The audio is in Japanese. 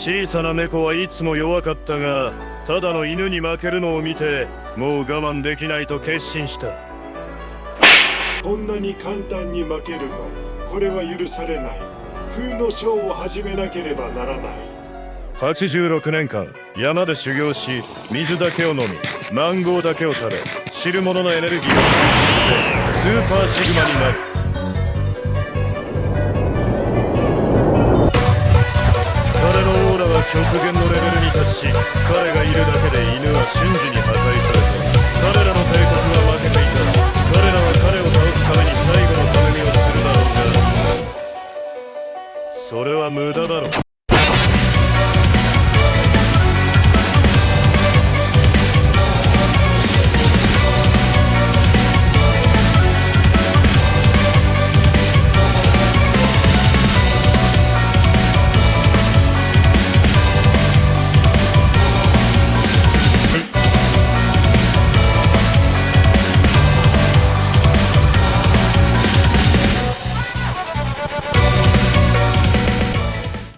小さな猫はいつも弱かったが、ただの犬に負けるのを見てもう我慢できないと決心した。こんなに簡単に負けるの、これは許されない。風のショーを始めなければならない。86年間山で修行し、水だけを飲みマンゴーだけを食べ、知る者のエネルギーを吸収してスーパーシグマになる。彼のオーラは極限のレベルに達し、彼がいるだけで犬は瞬時に破壊された。彼らの帝国は負けていた。彼らは彼を倒すために最後の頼みをするだろうが、それは無駄だろう。